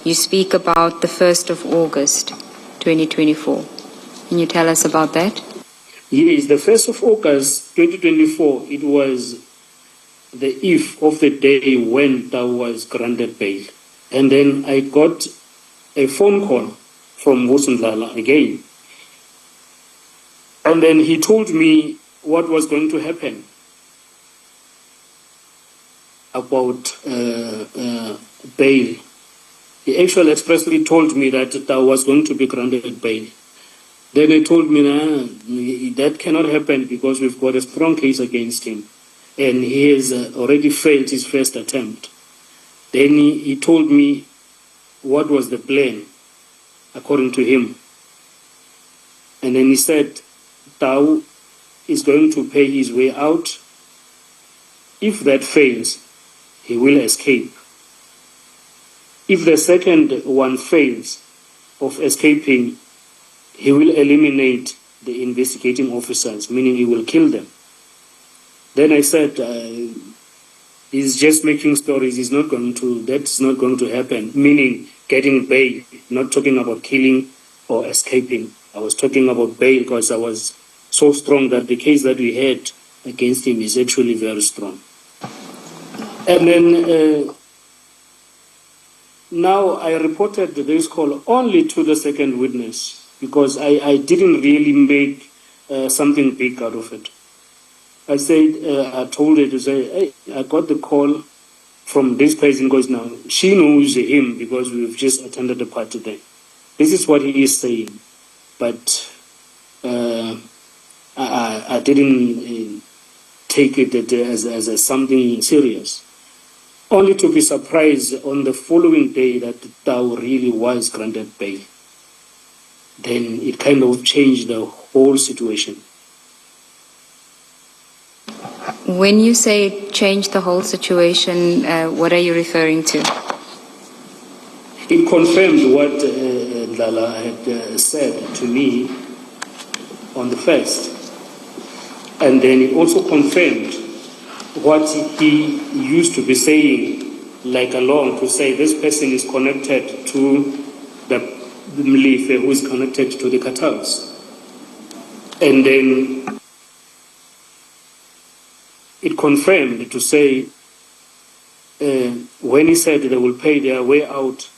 you speak about the 1st of August, 2024. Can you tell us about that? Yes, the 1st of August, 2024, it was the eve of the day when I was granted bail. And then I got a phone call from Judge again. And then he told me what was going to happen about bail. He actually expressly told me that I was going to be granted bail. Then he told me, nah, that cannot happen because we've got a strong case against him. And he has already failed his first attempt. Then he told me what was the plan, according to him. And then he said, Tau is going to pay his way out. If that fails, he will escape. If the second one fails of escaping, he will eliminate the investigating officers, meaning he will kill them. Then I said, he's just making stories. That's not going to happen, meaning getting bail, not talking about killing or escaping. I was talking about bail because I was so strong that the case that we had against him is actually very strong. And then now I reported this call only to the second witness because I didn't really make something big out of it. I said, I told her to say, hey, I got the call from this person because now she knows him because we've just attended the party there. This is what he is saying. But I didn't take it as something serious. Only to be surprised on the following day that Tau really was granted bail. Then it kind of changed the whole situation. When you say change the whole situation, what are you referring to? It confirmed what Lala had said to me on the 1st. And then it also confirmed what he used to be saying, like along to say this person is connected to the Mlife who is connected to the cartels. And then it confirmed to say when he said they will pay their way out,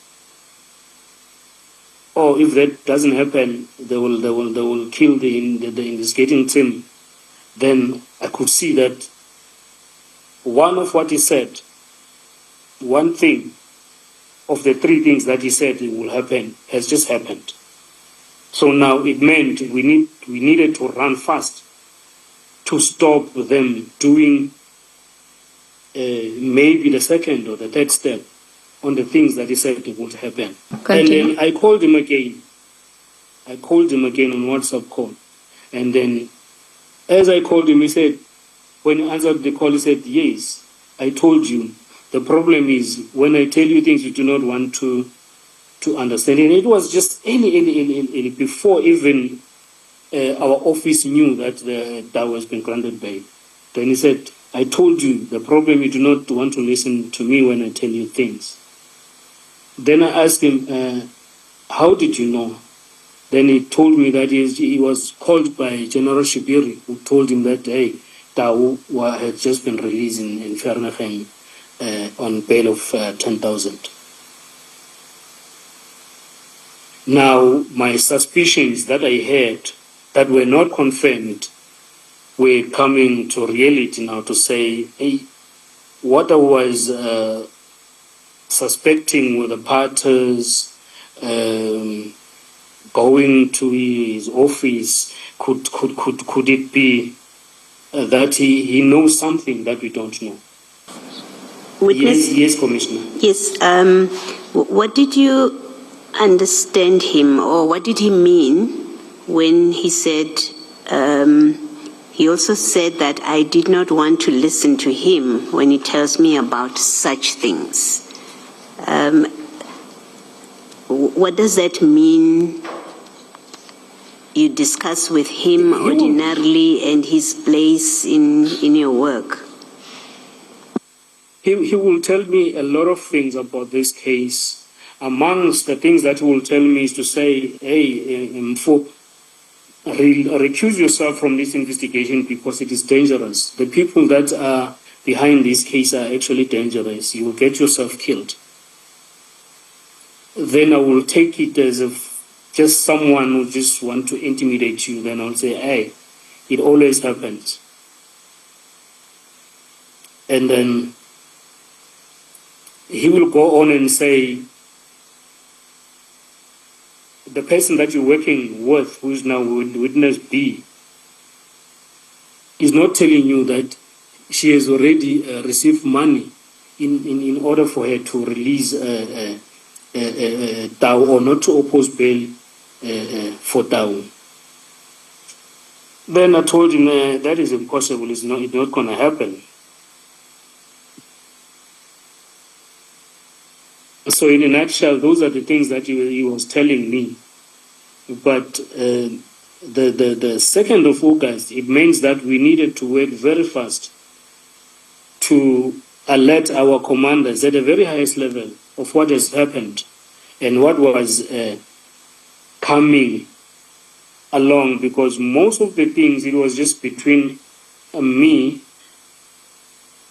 or if that doesn't happen, they will kill the investigating team. Then I could see that one of what he said, one thing of the three things that he said will happen has just happened. So now it meant we needed to run fast to stop them doing maybe the second or the third step on the things that he said would happen. Continue. And then I called him again. I called him again on WhatsApp call. And then as I called him, he said, when he answered the call, he said, yes, I told you. The problem is when I tell you things you do not want to understand. And it was just any before even our office knew that that was been granted bail. Then he said, I told you, the problem you do not want to listen to me when I tell you things. Then I asked him, how did you know? Then he told me that he was called by General Shibiri, who told him that, hey, Tau had just been released in Vereeniging on bail of 10,000. Now, my suspicions that I had that were not confirmed were coming to reality now to say, hey, what I was suspecting with the parties going to his office, could it be that he knows something that we don't know? Witness? Yes, Commissioner. Yes. What did you understand him, or what did he mean when he said, he also said that I did not want to listen to him when he tells me about such things? What does that mean? You discuss with him ordinarily and his place in your work? He will tell me a lot of things about this case, amongst the things that he will tell me is to say, hey, recuse yourself from this investigation because it is dangerous. The people that are behind this case are actually dangerous. You will get yourself killed. Then I will take it as if just someone who just want to intimidate you. Then I'll say, hey, it always happens. And then he will go on and say, the person that you're working with, who is now witness B, is not telling you that she has already received money in order for her to release Tau or not to oppose bail for Tau. Then I told him that is impossible. It's not going to happen. So in a nutshell, those are the things that he was telling me. But the 2nd of August, it means that we needed to work very fast to alert our commanders at the very highest level of what has happened and what was coming along, because most of the things, it was just between me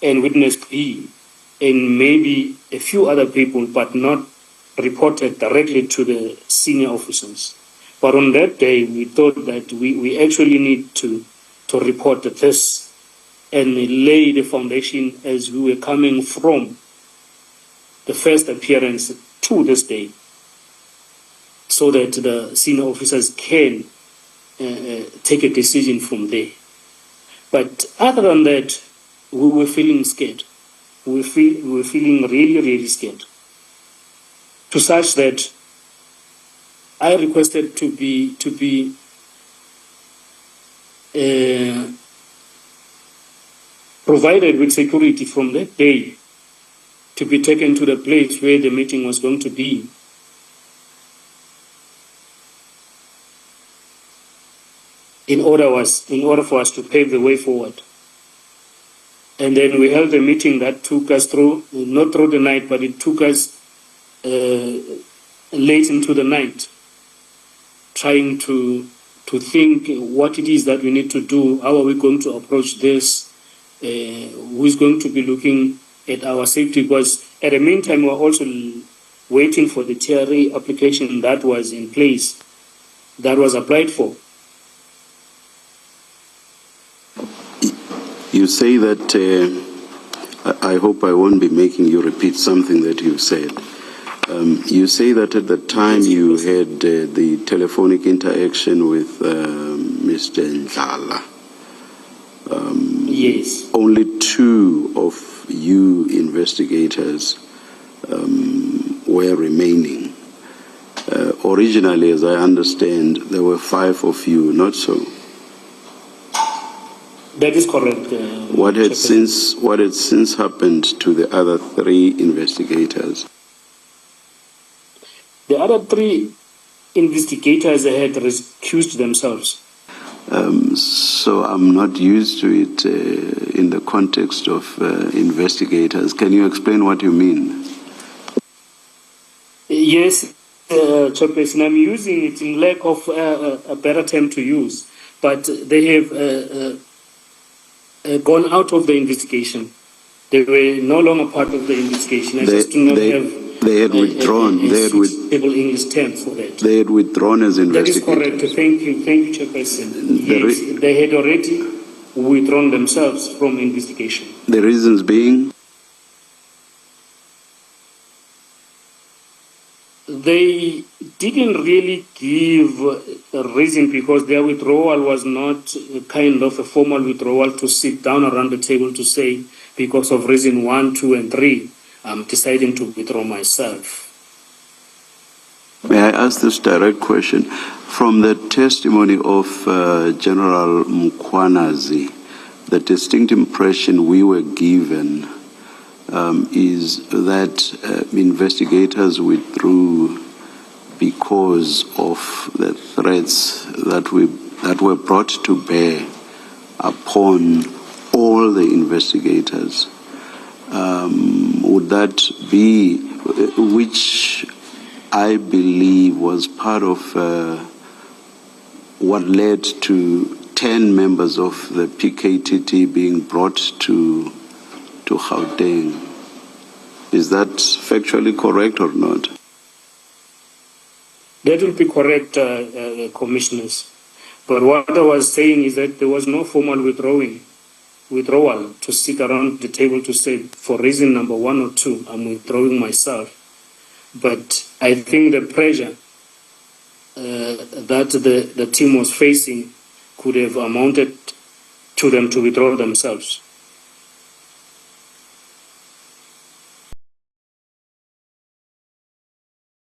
and witness B and maybe a few other people, but not reported directly to the senior officers. But on that day, we thought that we actually need to report this and lay the foundation as we were coming from the first appearance to this day, so that the senior officers can take a decision from there. But other than that, we were feeling scared. We were feeling really, really scared. To such that I requested to be provided with security from that day to be taken to the place where the meeting was going to be. In order for us to pave the way forward. And then we held a meeting that took us through, not through the night, but it took us late into the night, trying to think what it is that we need to do, how are we going to approach this, who is going to be looking at our safety, because at the meantime we were also waiting for the TRA application that was in place, that was applied for. You say that, I hope I won't be making you repeat something that you've said. You say that at the time you had the telephonic interaction with Mr. Ndlala. Yes. Only 2 of you investigators were remaining. Originally, as I understand, there were 5 of you, not so? That is correct. What had since happened to the other 3 investigators? The other 3 investigators had recused themselves. So I'm not used to it in the context of investigators. Can you explain what you mean? Yes, Chairperson, I'm using it in lack of a better term to use, but they have gone out of the investigation. They were no longer part of the investigation. They had withdrawn. They had English term for that. They had withdrawn as investigators. That is correct. Thank you, Chairperson. Yes, they had already withdrawn themselves from investigation. The reasons being? They didn't really give a reason, because their withdrawal was not a kind of a formal withdrawal to sit down around the table to say, because of reason 1, 2, and 3, I'm deciding to withdraw myself. May I ask this direct question? From the testimony of General Mkwanazi, the distinct impression we were given is that investigators withdrew because of the threats that were brought to bear upon all the investigators. Would that be, which I believe, was part of what led to 10 members of the PKTT being brought to Gauteng. Is that factually correct or not? That will be correct, commissioners. But what I was saying is that there was no formal withdrawal to sit around the table to say, for reason number 1 or 2, I'm withdrawing myself. But I think the pressure that the team was facing could have amounted to them to withdraw themselves.